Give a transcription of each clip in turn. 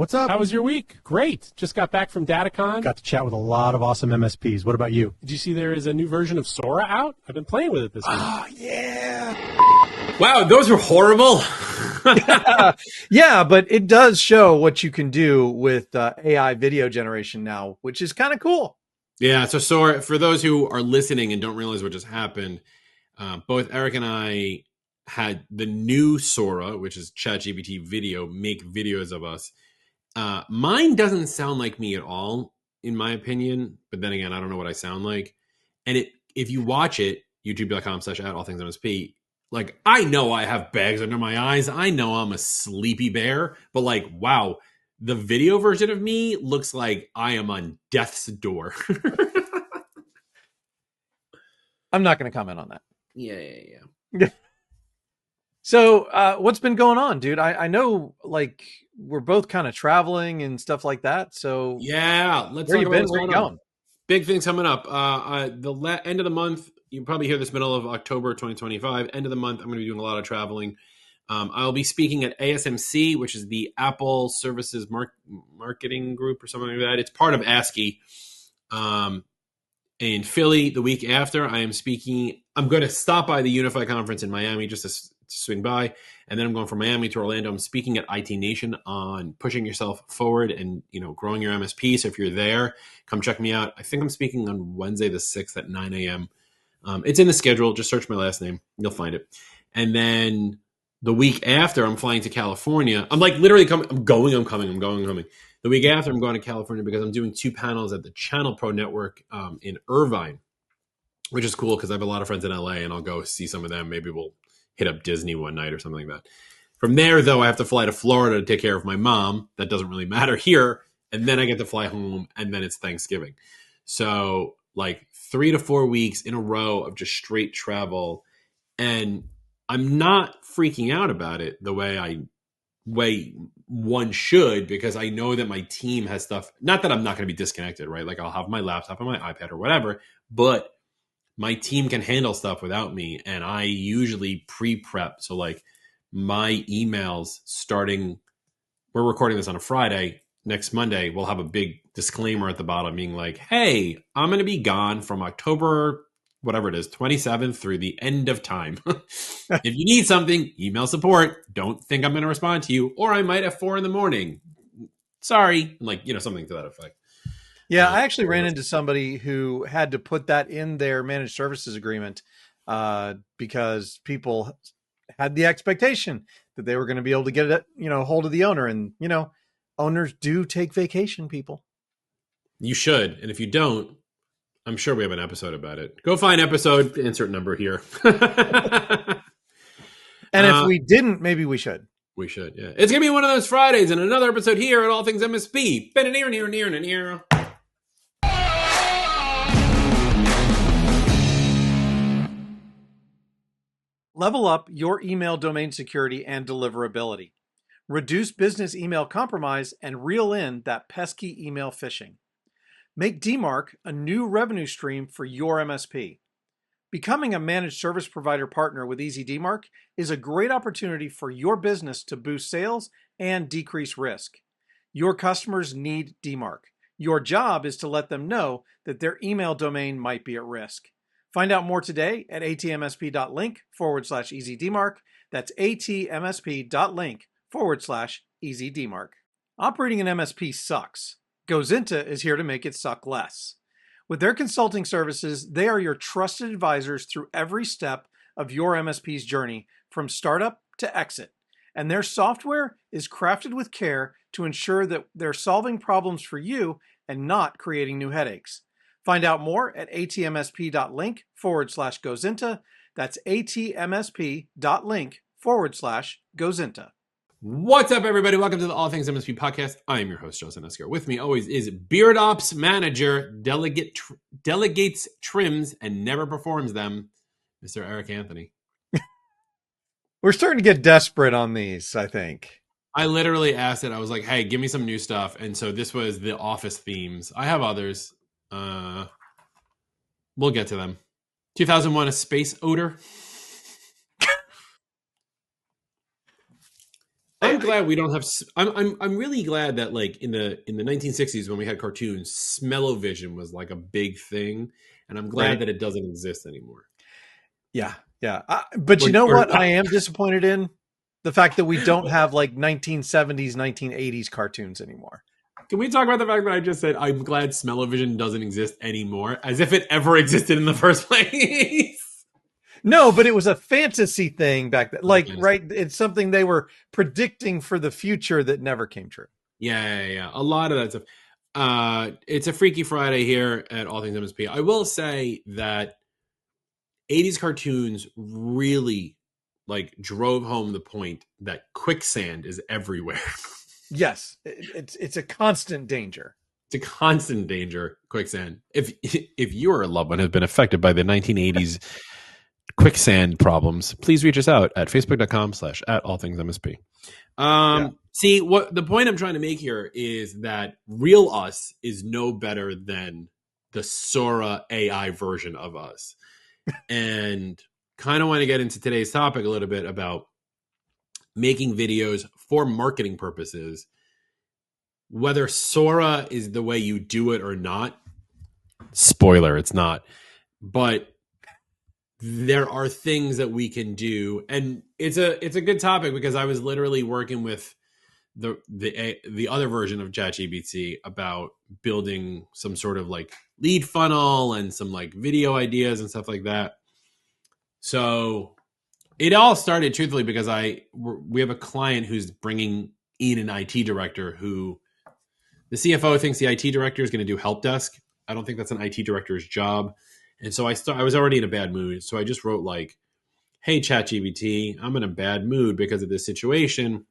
What's up? How was your week? Great. Just got back from DataCon. Got to chat with a lot of awesome MSPs. What about you? Did you see there is a new version of Sora out? I've been playing with it this week. Oh, yeah. Wow, those were horrible. Yeah, but it does show what you can do with AI video generation now, which is kind of cool. Yeah, so Sora, for those who are listening and don't realize what just happened, both Eric and I had the new Sora, which is ChatGPT video, make videos of us. Mine doesn't sound like me at all, in my opinion. But then again, I don't know what I sound like. And if you watch it, youtube.com/@allthingsmsp, like, I know I have bags under my eyes. I know I'm a sleepy bear. But like, wow, the video version of me looks like I am on death's door. I'm not going to comment on that. Yeah. So what's been going on, dude? I know, like, we're both kind of traveling and stuff like that. So Yeah, let's where talk you about been? what's Where you going on. going? Big things coming up. The end of the month, you probably hear this middle of October 2025. End of the month, I'm going to be doing a lot of traveling. I'll be speaking at ASMC, which is the Apple Services Marketing Group or something like that. It's part of ASCII. In Philly the week after, I am speaking. I'm going to stop by the Unify conference in Miami just to swing by. And then I'm going from Miami to Orlando. I'm speaking at IT Nation on pushing yourself forward and, growing your MSP. So if you're there, come check me out. I think I'm speaking on Wednesday the 6th at 9 a.m. It's in the schedule. Just search my last name. You'll find it. And then the week after, I'm flying to California. I'm like literally coming. I'm coming. The week after, I'm going to California because I'm doing 2 panels at the Channel Pro Network in Irvine, which is cool because I have a lot of friends in LA and I'll go see some of them. Maybe we'll hit up Disney one night or something like that. From there, though, I have to fly to Florida to take care of my mom. That doesn't really matter here. And then I get to fly home, and then it's Thanksgiving. So like 3 to 4 weeks in a row of just straight travel. And I'm not freaking out about it the way one should, because I know that my team has stuff. Not that I'm not going to be disconnected, right? Like I'll have my laptop and my iPad or whatever, but my team can handle stuff without me. And I usually pre-prep. So like my emails starting, we're recording this on a Friday. Next Monday, we'll have a big disclaimer at the bottom being like, hey, I'm going to be gone from October, whatever it is, 27th through the end of time. If you need something, email support. Don't think I'm going to respond to you. Or I might at 4 a.m. Sorry. Like, something to that effect. Yeah, I actually ran into somebody who had to put that in their managed services agreement because people had the expectation that they were going to be able to get it, hold of the owner. And, owners do take vacation, people. You should. And if you don't, I'm sure we have an episode about it. Go find episode, insert number here. And if we didn't, maybe we should. We should, yeah. It's going to be one of those Fridays and another episode here at All Things MSP. Near. Level up your email domain security and deliverability. Reduce business email compromise and reel in that pesky email phishing. Make DMARC a new revenue stream for your MSP. Becoming a managed service provider partner with EasyDMARC is a great opportunity for your business to boost sales and decrease risk. Your customers need DMARC. Your job is to let them know that their email domain might be at risk. Find out more today at atmsp.link/EasyDMARC. That's atmsp.link/EasyDMARC. Operating an MSP sucks. Gozinta is here to make it suck less. With their consulting services, they are your trusted advisors through every step of your MSP's journey, from startup to exit. And their software is crafted with care to ensure that they're solving problems for you and not creating new headaches. Find out more at atmsp.link/Gozinta. That's atmsp.link/Gozinta. What's up, everybody? Welcome to the All Things MSP podcast. I am your host, Joseph Esgar. With me always is Beard Ops Manager, delegates trims, and never performs them, Mr. Eric Anthony. We're starting to get desperate on these, I think. I literally asked it. I was like, hey, give me some new stuff. And so this was the office themes. I have others. We'll get to them. 2001, A Space Odor. I glad we don't have. I'm really glad that like in the 1960s when we had cartoons, smell-o-vision was like a big thing, and I'm glad Right. that it doesn't exist anymore. Yeah. But you know Or- what I am disappointed in? The fact that we don't have like 1970s, 1980s cartoons anymore. Can we talk about the fact that I just said I'm glad smell-o-vision doesn't exist anymore, as if it ever existed in the first place? No, but it was a fantasy thing back then. Like, Fantasy. right? It's something they were predicting for the future that never came true. Yeah. A lot of that stuff. It's a Freaky Friday here at All Things MSP. I will say that 80s cartoons really like drove home the point that quicksand is everywhere. Yes, it's a constant danger. It's a constant danger, quicksand. If your loved one has been affected by the 1980s quicksand problems, please reach us out at facebook.com/@allthingsmsp. See, what the point I'm trying to make here is that real us is no better than the Sora AI version of us. And kind of want to get into today's topic a little bit about making videos for marketing purposes. Whether Sora is the way you do it or not, spoiler, it's not. But there are things that we can do, and it's a good topic because I was literally working with the other version of ChatGPT about building some sort of like lead funnel and some like video ideas and stuff like that. So it all started truthfully because we have a client who's bringing in an IT director who the CFO thinks the IT director is going to do help desk. I don't think that's an IT director's job. And so I was already in a bad mood. So I just wrote like, hey, ChatGPT, I'm in a bad mood because of this situation.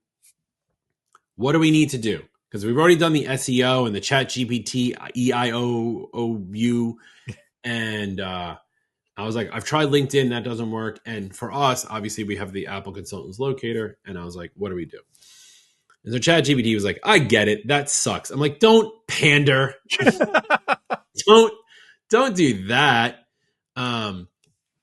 What do we need to do? Because we've already done the SEO and the ChatGPT EIOU. And I was like, I've tried LinkedIn. That doesn't work. And for us, obviously, we have the Apple Consultants Locator. And I was like, what do we do? And so ChatGPT was like, I get it. That sucks. I'm like, don't pander. Don't do that. And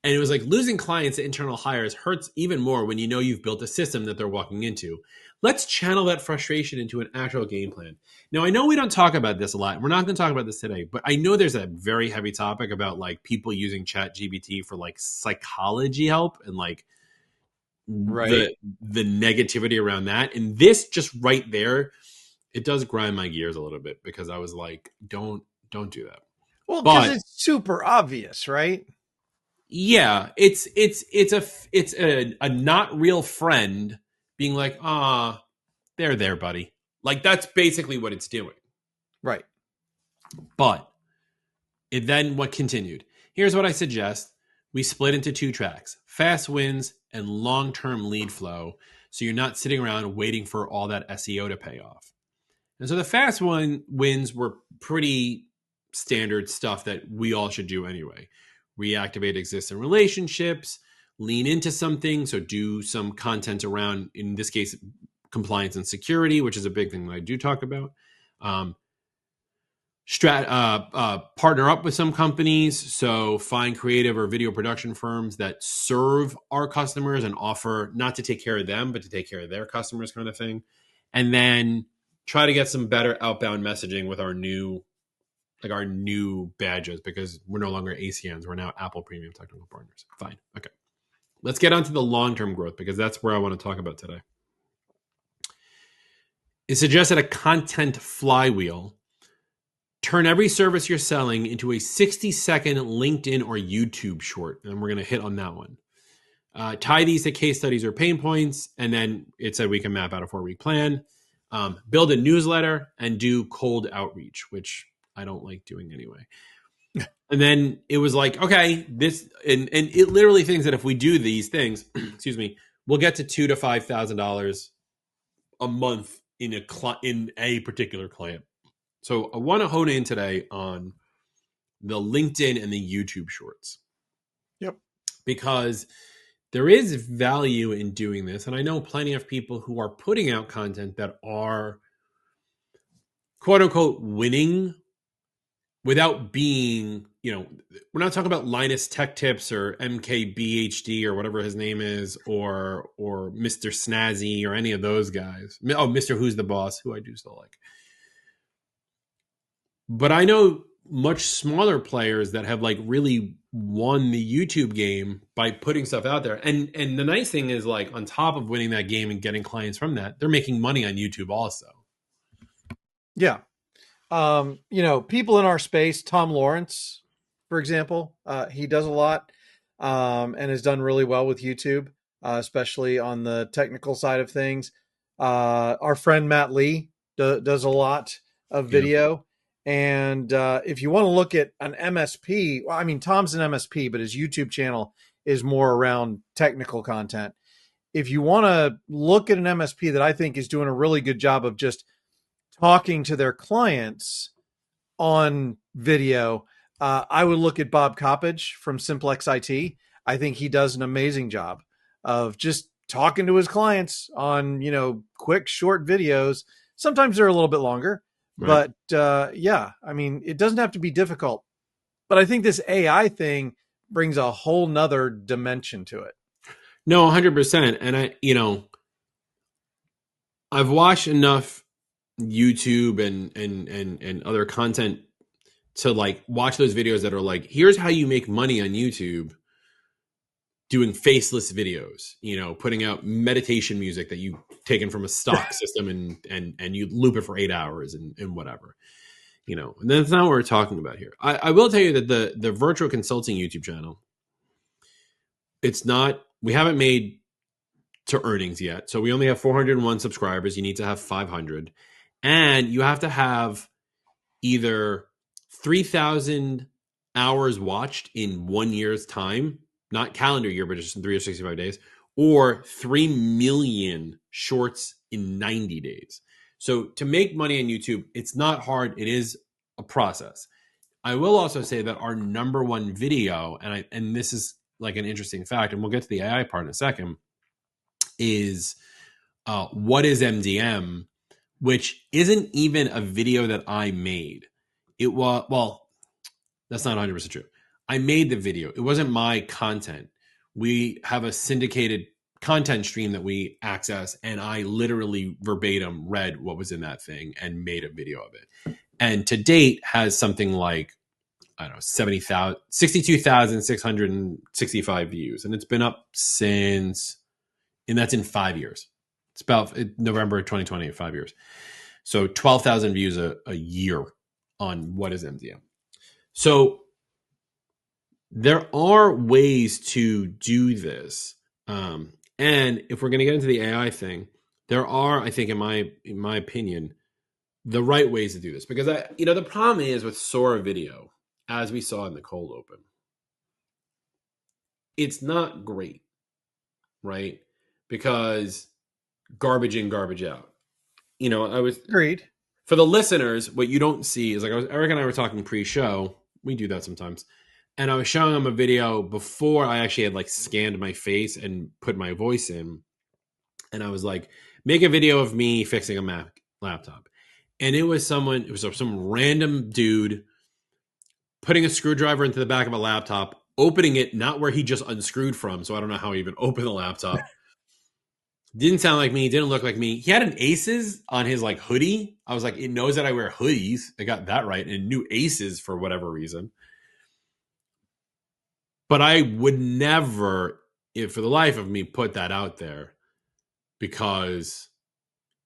it was like losing clients to internal hires hurts even more when you know you've built a system that they're walking into. Let's channel that frustration into an actual game plan. Now, I know we don't talk about this a lot. We're not going to talk about this today, but I know there's a very heavy topic about like people using ChatGPT for like psychology help and like the negativity around that. And this just right there, it does grind my gears a little bit because I was like, don't do that. Well, because it's super obvious, right? Yeah, it's a not real friend being like, they're there, buddy. Like that's basically what it's doing. Right. But it then what continued. Here's what I suggest. We split into 2 tracks, fast wins and long-term lead flow. So you're not sitting around waiting for all that SEO to pay off. And so the fast wins were pretty standard stuff that we all should do anyway. Reactivate existing relationships, lean into something. So do some content around, in this case, compliance and security, which is a big thing that I do talk about. Partner up with some companies. So find creative or video production firms that serve our customers and offer not to take care of them, but to take care of their customers kind of thing. And then try to get some better outbound messaging with our new badges because we're no longer ACNs. We're now Apple Premium Technical Partners. Fine. Okay. Let's get on to the long-term growth because that's where I want to talk about today. It suggested a content flywheel. Turn every service you're selling into a 60-second LinkedIn or YouTube short. And we're going to hit on that one. Tie these to case studies or pain points. And then it said we can map out a 4-week plan. Build a newsletter and do cold outreach, which I don't like doing anyway. And then it was like, okay, this, and it literally thinks that if we do these things, excuse me, we'll get to $2,000 to $5,000 a month in a particular client. So I want to hone in today on the LinkedIn and the YouTube shorts. Yep. Because there is value in doing this. And I know plenty of people who are putting out content that are quote unquote winning without being you know, we're not talking about Linus Tech Tips or MKBHD or whatever his name is, or Mr. Snazzy or any of those guys. Oh, Mr. Who's the Boss, who I do still like. But I know much smaller players that have like really won the YouTube game by putting stuff out there. And the nice thing is, like, on top of winning that game and getting clients from that, they're making money on YouTube also. Yeah. You know, people in our space, Tom Lawrence, for example, he does a lot and has done really well with YouTube, especially on the technical side of things. Our friend Matt Lee does a lot of video. And if you want to look at an MSP, well, I mean, Tom's an MSP, but his YouTube channel is more around technical content. If you want to look at an MSP that I think is doing a really good job of just talking to their clients on video, I would look at Bob Coppage from Simplex IT. I think he does an amazing job of just talking to his clients on, you know, quick, short videos. Sometimes they're a little bit longer, Right. but yeah, I mean, it doesn't have to be difficult. But I think this AI thing brings a whole nother dimension to it. No, 100%. And I've watched enough YouTube and other content to like watch those videos that are like, here's how you make money on YouTube doing faceless videos, you know, putting out meditation music that you've taken from a stock system and you loop it for 8 hours and whatever, you know. And that's not what we're talking about here. I will tell you that the virtual consulting YouTube channel, we haven't made to earnings yet. So we only have 401 subscribers. You need to have 500. And you have to have either 3,000 hours watched in 1 year's time, not calendar year, but just in 365 days, or 3 million shorts in 90 days. So to make money on YouTube, it's not hard. It is a process. I will also say that our number one video, and this is like an interesting fact, and we'll get to the AI part in a second, is what is MDM, which isn't even a video that I made. It was, well, that's not 100% true. I made the video. It wasn't my content. We have a syndicated content stream that we access, and I literally verbatim read what was in that thing and made a video of it. And to date has something like, I don't know, 62,665 views. And it's been up since, and that's in 5 years. It's about November 2020, 5 years. So 12,000 views a year on what is MDM. So there are ways to do this. And if we're going to get into the AI thing, there are, I think, in my opinion, the right ways to do this. Because the problem is with Sora video, as we saw in the cold open, it's not great, right? Because garbage in, garbage out. You know, I was Agreed. For the listeners, what you don't see is, like, Eric and I were talking pre-show. We do that sometimes. And I was showing him a video before I actually had like scanned my face and put my voice in. And I was like, make a video of me fixing a Mac laptop. And it was some random dude putting a screwdriver into the back of a laptop, opening it, not where he just unscrewed from. So I don't know how he even opened the laptop. Didn't sound like me. Didn't look like me. He had an Aces on his like hoodie. I was like, it knows that I wear hoodies. I got that right. And it knew Aces for whatever reason. But I would never, for the life of me, put that out there because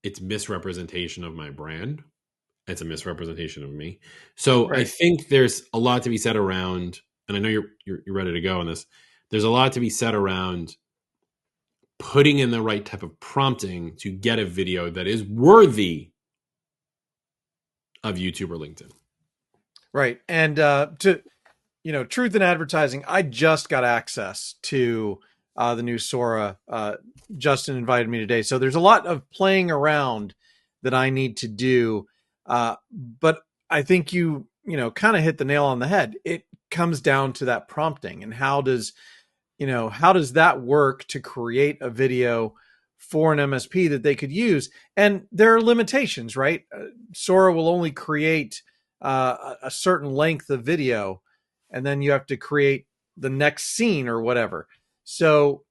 it's misrepresentation of my brand. It's a misrepresentation of me. So right. I think there's a lot to be said around, and I know you're ready to go on this. There's a lot to be said around putting in the right type of prompting to get a video that is worthy of YouTube or LinkedIn. Right. And truth in advertising, I just got access to the new Sora. Justin invited me today. So there's a lot of playing around that I need to do. But I think you kind of hit the nail on the head. It comes down to that prompting, and how does that work to create a video for an MSP that they could use? And there are limitations, right? Sora will only create a certain length of video. and then you have to create the next scene or whatever. So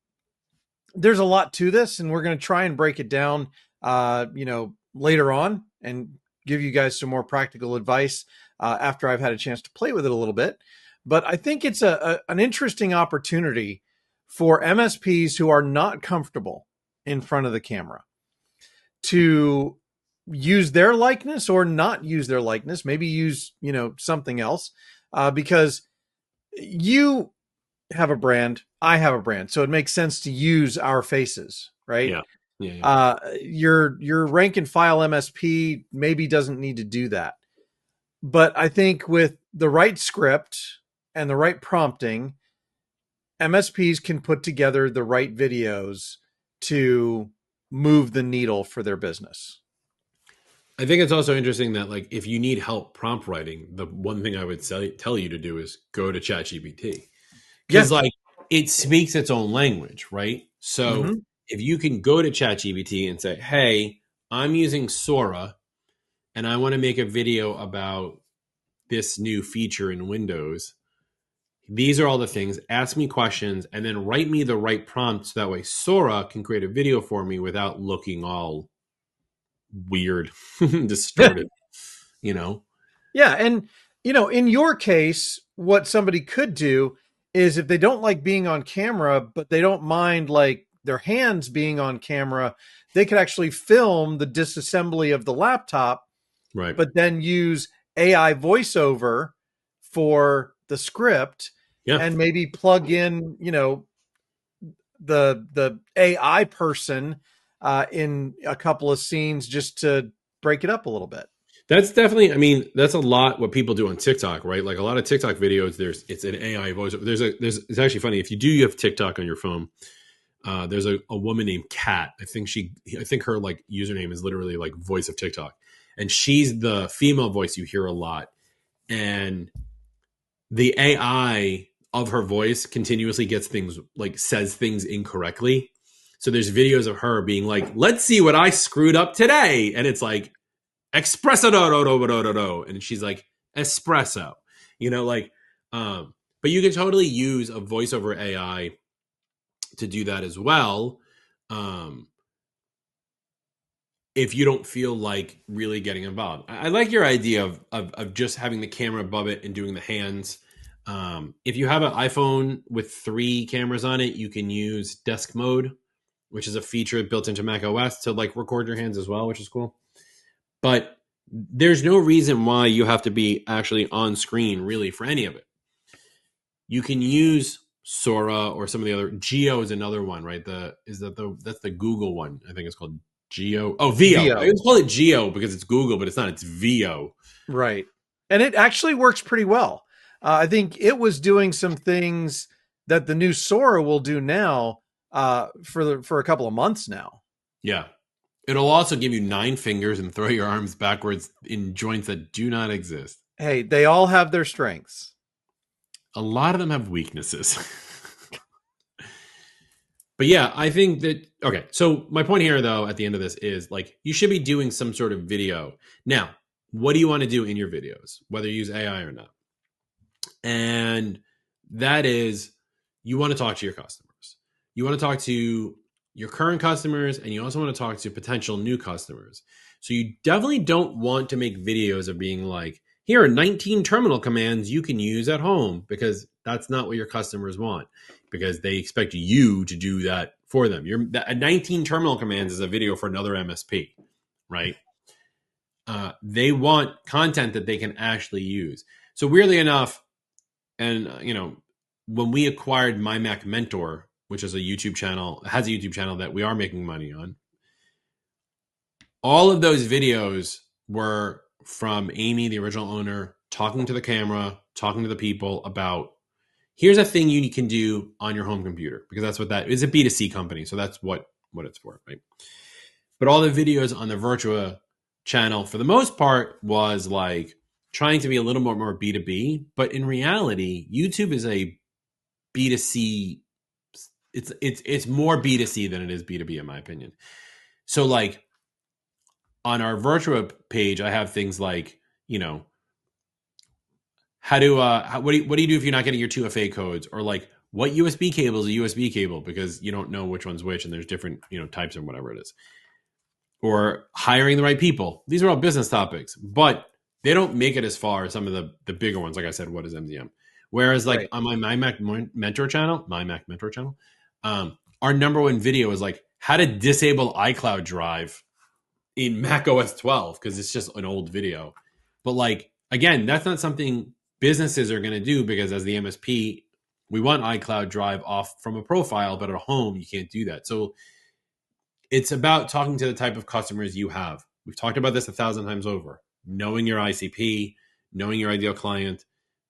there's a lot to this, and we're going to try and break it down, later on, and give you guys some more practical advice after I've had a chance to play with it a little bit. But I think it's an interesting opportunity for MSPs who are not comfortable in front of the camera to use their likeness or not use their likeness, maybe use, something else, because you have a brand, I have a brand, so it makes sense to use our faces, right? Yeah. Your rank and file MSP maybe doesn't need to do that. But I think with the right script and the right prompting, MSPs can put together the right videos to move the needle for their business. I think it's also interesting that, like, if you need help prompt writing, the one thing I would tell you to do is go to ChatGPT, because like it speaks its own language, right? So if you can go to ChatGPT and say, "Hey, I'm using Sora, and I want to make a video about this new feature in Windows. These are all the things. Ask me questions, and then write me the right prompt, so that way Sora can create a video for me without looking all weird, distorted." Yeah, and in your case, what somebody could do is, if they don't like being on camera, but they don't mind like their hands being on camera, they could actually film the disassembly of the laptop, Right. but then use AI voiceover for the script, and maybe plug in, the AI person in a couple of scenes just to break it up a little bit. That's definitely, that's a lot what people do on TikTok, right? Like a lot of TikTok videos, it's an AI voice. It's actually funny. If you have TikTok on your phone, there's a woman named Kat. I think her like username is literally like voice of TikTok. And she's the female voice you hear a lot. And the AI of her voice continuously gets things, like says things incorrectly. So there's videos of her being like, "Let's see what I screwed up today." And it's like, "Espresso, do, and she's like, "Espresso," but you can totally use a voiceover AI to do that as well. If you don't feel like really getting involved. I like your idea of just having the camera above it and doing the hands. If you have an iPhone with 3 cameras on it, you can use desk mode, which is a feature built into Mac OS to like record your hands as well, which is cool. But there's no reason why you have to be actually on screen really for any of it. You can use Sora or some of the other. Geo is another one, right? That's the Google one. I think it's called Geo. Oh, Veo. I call it Geo because it's Google, but it's not. It's Veo. Right. And it actually works pretty well. I think it was doing some things that the new Sora will do now for a couple of months now. Yeah. It'll also give you 9 fingers and throw your arms backwards in joints that do not exist. Hey, they all have their strengths. A lot of them have weaknesses. But yeah, I think that, okay. So my point here though, at the end of this is like, you should be doing some sort of video. Now, what do you want to do in your videos, whether you use AI or not? And that is, you want to talk to your customers. You want to talk to your current customers, and you also want to talk to potential new customers. So you definitely don't want to make videos of being like, "Here are 19 terminal commands you can use at home," because that's not what your customers want, because they expect you to do that for them. 19 terminal commands is a video for another MSP, right? They want content that they can actually use. So weirdly enough, and when we acquired My Mac Mentor, which is has a YouTube channel that we are making money on, all of those videos were from Amy, the original owner, talking to the camera, talking to the people about, here's a thing you can do on your home computer, because that's what that is. A B2C company, so that's what it's for, right? But all the videos on the Virtua channel, for the most part, was like trying to be a little more B2B, but in reality, YouTube is a B2C. It's more B2C than it is B2B, in my opinion. So like on our Virtua page, I have things like, what do you do if you're not getting your 2FA codes, or like what USB cable is a USB cable because you don't know which one's which and there's different, types or whatever it is, or hiring the right people. These are all business topics, but they don't make it as far as some of the bigger ones. Like I said, what is MDM? Whereas like on my Mac Mentor channel, our number one video is like how to disable iCloud Drive in Mac OS 12 because it's just an old video. But like, again, that's not something businesses are going to do because as the MSP, we want iCloud Drive off from a profile, but at home, you can't do that. So it's about talking to the type of customers you have. We've talked about this 1,000 times over. Knowing your ICP, knowing your ideal client,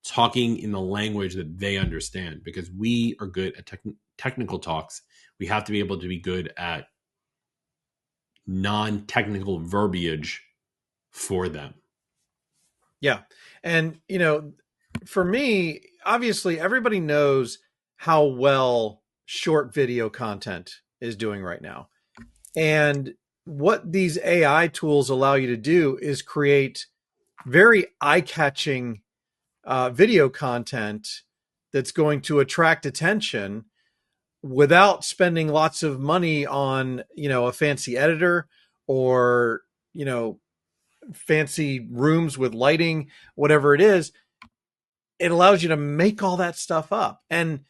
talking in the language that they understand, because we are good at technical talks. We have to be able to be good at non-technical verbiage for them. Yeah. And, for me, obviously everybody knows how well short video content is doing right now. And what these AI tools allow you to do is create very eye-catching video content that's going to attract attention without spending lots of money on, a fancy editor or, fancy rooms with lighting, whatever it is. It allows you to make all that stuff up. And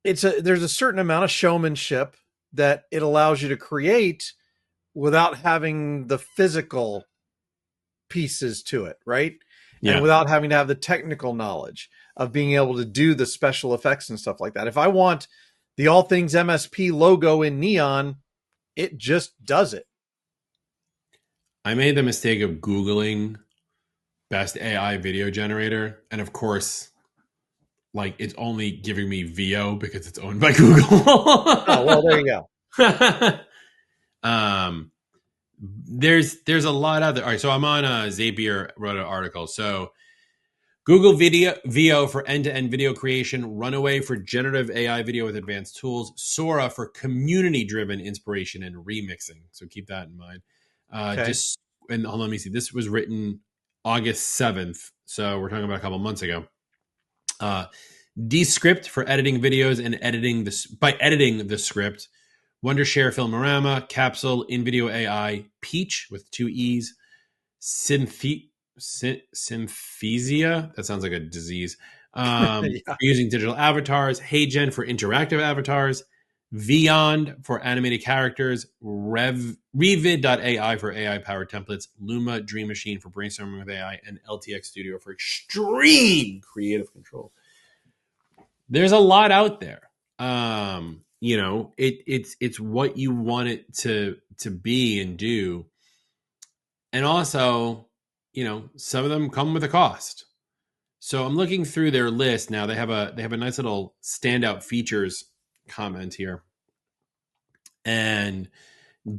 there's a certain amount of showmanship that it allows you to create without having the physical pieces to it, right? Yeah. And without having to have the technical knowledge of being able to do the special effects and stuff like that. If I want the All Things MSP logo in neon, it just does it. I made the mistake of Googling best AI video generator. And of course, like it's only giving me VO because it's owned by Google. Oh, well, there you go. There's a lot out there. All right, so I'm on Zapier wrote an article. So Google VO for end-to-end video creation, Runaway for generative AI video with advanced tools, Sora for community-driven inspiration and remixing. So keep that in mind. Okay. And hold on, let me see. This was written August 7th. So we're talking about a couple months ago. Descript for editing videos and editing the script. Wondershare Filmorama, Capsule, InVideo AI, Peach with 2 E's, Synthesia, that sounds like a disease, Yeah. using digital avatars, HeyGen for interactive avatars, Vyond for animated characters, Revid.ai for AI-powered templates, Luma Dream Machine for brainstorming with AI, and LTX Studio for extreme creative control. There's a lot out there. It's what you want it to be and do. And also, some of them come with a cost. So I'm looking through their list now. They have a nice little standout features comment here. And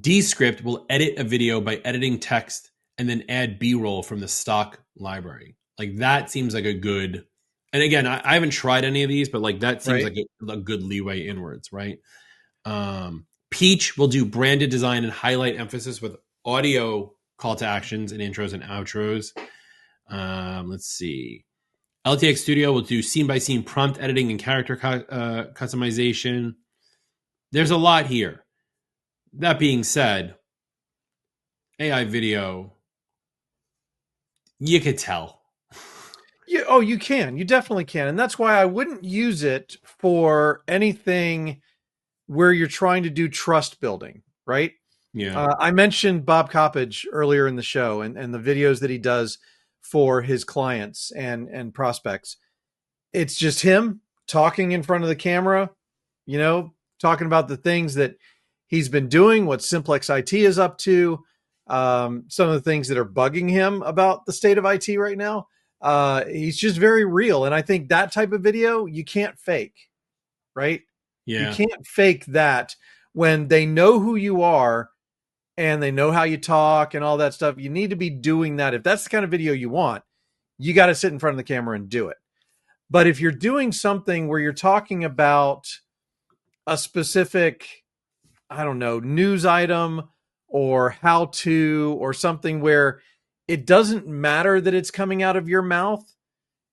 Descript will edit a video by editing text and then add B-roll from the stock library. Like that seems like a good. And again, I haven't tried any of these, but like that seems like a good leeway inwards, right? Peach will do branded design and highlight emphasis with audio call to actions and intros and outros. Let's see. LTX Studio will do scene by scene prompt editing and character customization. There's a lot here. That being said, AI video, you could tell. You can. You definitely can. And that's why I wouldn't use it for anything where you're trying to do trust building, right? Yeah. I mentioned Bob Coppage earlier in the show and the videos that he does for his clients and prospects. It's just him talking in front of the camera, talking about the things that he's been doing, what Simplex IT is up to, some of the things that are bugging him about the state of IT right now. He's just very real. And I think that type of video, you can't fake, right? Yeah. You can't fake that when they know who you are and they know how you talk and all that stuff. You need to be doing that. If that's the kind of video you want, you got to sit in front of the camera and do it. But if you're doing something where you're talking about a specific, news item or how to, or something where it doesn't matter that it's coming out of your mouth,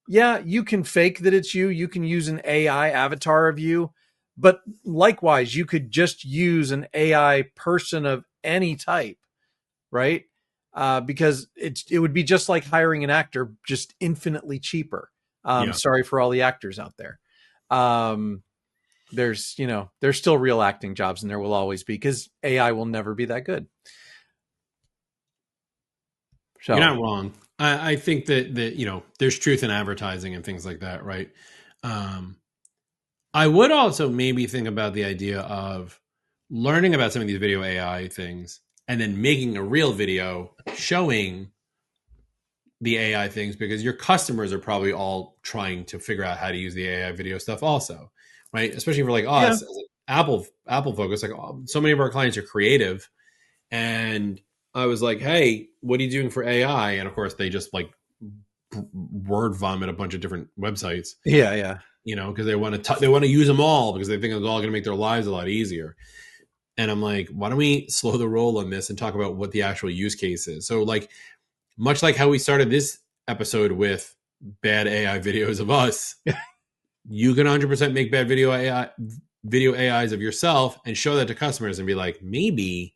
yeah, you can fake that it's you. You can use an AI avatar of you, but likewise, you could just use an AI person of any type, right? Because it would be just like hiring an actor, just infinitely cheaper. Yeah. Sorry for all the actors out there. There's there's still real acting jobs, and there will always be, because AI will never be that good. So You're not wrong. I think that there's truth in advertising and things like that, right? I would also maybe think about the idea of learning about some of these video AI things and then making a real video showing the AI things, because your customers are probably all trying to figure out how to use the AI video stuff also, right? Especially for like us, as Apple focus, like so many of our clients are creative, and I was like, hey, what are you doing for AI? And of course they just like word vomit a bunch of different websites. yeah. Because they want to use them all because they think it's all going to make their lives a lot easier. And I'm like, why don't we slow the roll on this and talk about what the actual use case is? So like, much like how we started this episode with bad AI videos of us, you can 100% make bad video AIs of yourself and show that to customers and be like, maybe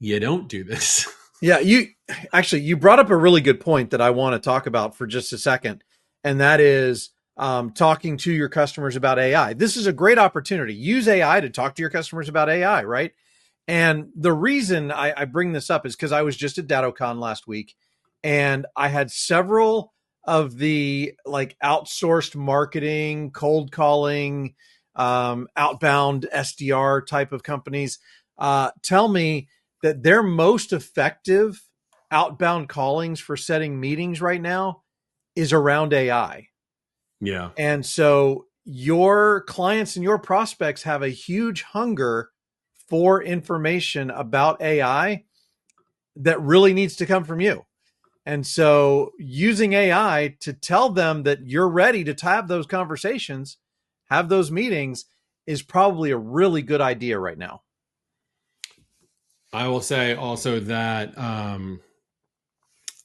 you don't do this. Yeah, you brought up a really good point that I want to talk about for just a second, and that is talking to your customers about AI. This is a great opportunity. Use AI to talk to your customers about AI, right? And the reason I bring this up is because I was just at DataCon last week, and I had several of the like outsourced marketing, cold calling, outbound SDR type of companies tell me that their most effective outbound callings for setting meetings right now is around AI. Yeah. And so your clients and your prospects have a huge hunger for information about AI that really needs to come from you. And so using AI to tell them that you're ready to have those conversations, have those meetings, is probably a really good idea right now. I will say also that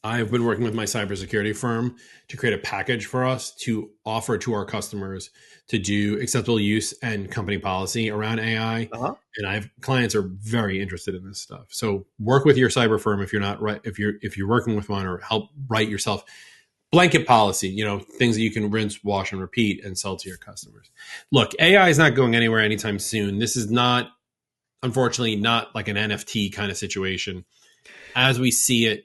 I've been working with my cybersecurity firm to create a package for us to offer to our customers to do acceptable use and company policy around AI. Uh-huh. And clients are very interested in this stuff. So work with your cyber firm if you're not right, if you're working with one, or help write yourself blanket policy, things that you can rinse, wash, and repeat and sell to your customers. Look, AI is not going anywhere anytime soon. This is not, unfortunately, not like an NFT kind of situation. As we see it,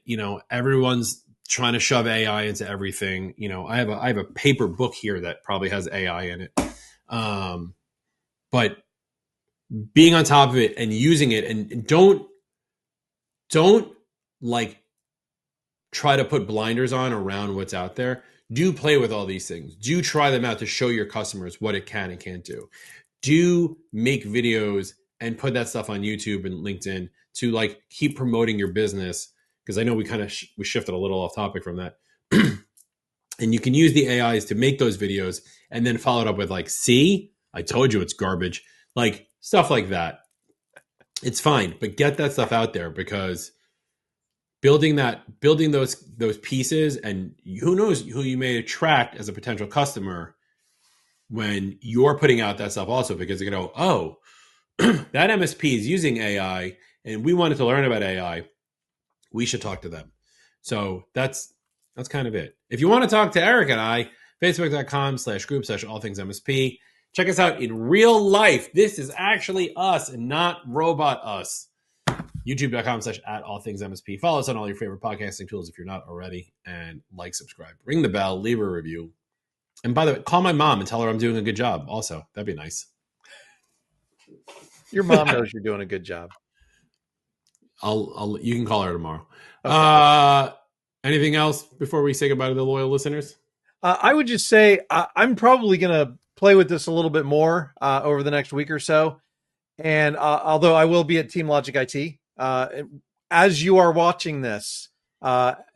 everyone's trying to shove AI into everything. I have a paper book here that probably has AI in it. But being on top of it and using it, and don't like try to put blinders on around what's out there. Do play with all these things. Do try them out to show your customers what it can and can't do. Do make videos and put that stuff on YouTube and LinkedIn to like keep promoting your business. Because I know we kind of we shifted a little off topic from that. And you can use the AIs to make those videos and then follow it up with like, see, I told you it's garbage. Like stuff like that. It's fine, but get that stuff out there, because building those pieces, and who knows who you may attract as a potential customer when you're putting out that stuff also, because they go, oh, that MSP is using AI and we wanted to learn about AI. We should talk to them. So that's kind of it. If you want to talk to Eric and I, facebook.com/group/allthingsmsp. Check us out in real life. This is actually us and not robot us. youtube.com/@allthingsmsp. Follow us on all your favorite podcasting tools if you're not already, and like, subscribe, ring the bell, leave a review. And by the way, call my mom and tell her I'm doing a good job also. That'd be nice. Your mom knows you're doing a good job. You can call her tomorrow. Okay. Anything else before we say goodbye to the loyal listeners? I would just say I'm probably going to play with this a little bit more over the next week or so. And although I will be at Team Logic IT, as you are watching this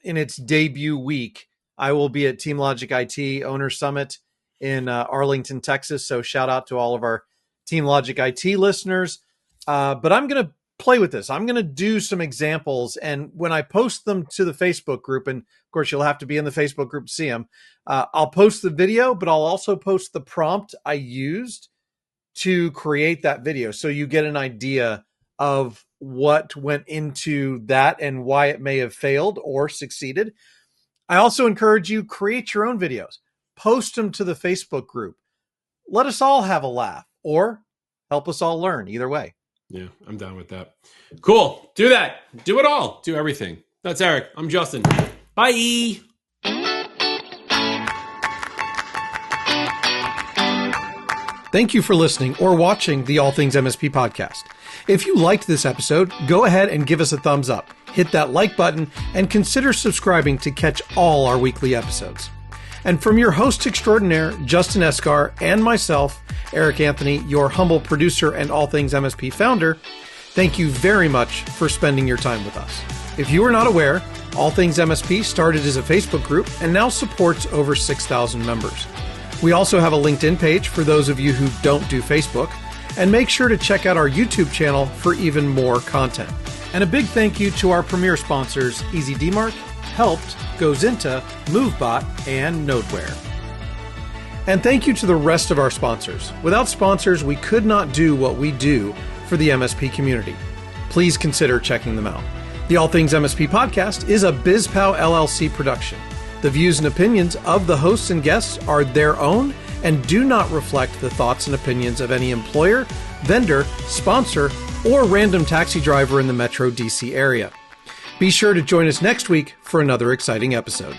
in its debut week, I will be at Team Logic IT Owner Summit in Arlington, Texas. So shout out to all of our Team Logic IT listeners. But I'm going to play with this. I'm going to do some examples, and when I post them to the Facebook group, and of course you'll have to be in the Facebook group to see them, I'll post the video, but I'll also post the prompt I used to create that video, so you get an idea of what went into that and why it may have failed or succeeded. I also encourage you, create your own videos, post them to the Facebook group. Let us all have a laugh, or help us all learn. Either way. Yeah, I'm down with that. Cool. Do that. Do it all. Do everything. That's Eric. I'm Justin. Bye. Thank you for listening or watching the All Things MSP podcast. If you liked this episode, go ahead and give us a thumbs up, hit that like button, and consider subscribing to catch all our weekly episodes. And from your host extraordinaire, Justin Esgar, and myself, Eric Anthony, your humble producer and All Things MSP founder, thank you very much for spending your time with us. If you are not aware, All Things MSP started as a Facebook group and now supports over 6,000 members. We also have a LinkedIn page for those of you who don't do Facebook, and make sure to check out our YouTube channel for even more content. And a big thank you to our premier sponsors, EasyDmark, Helped, Goes Into, MoveBot, and Nodeware. And thank you to the rest of our sponsors. Without sponsors, we could not do what we do for the MSP community. Please consider checking them out. The All Things MSP podcast is a BizPow LLC production. The views and opinions of the hosts and guests are their own and do not reflect the thoughts and opinions of any employer, vendor, sponsor, or random taxi driver in the Metro DC area. Be sure to join us next week for another exciting episode.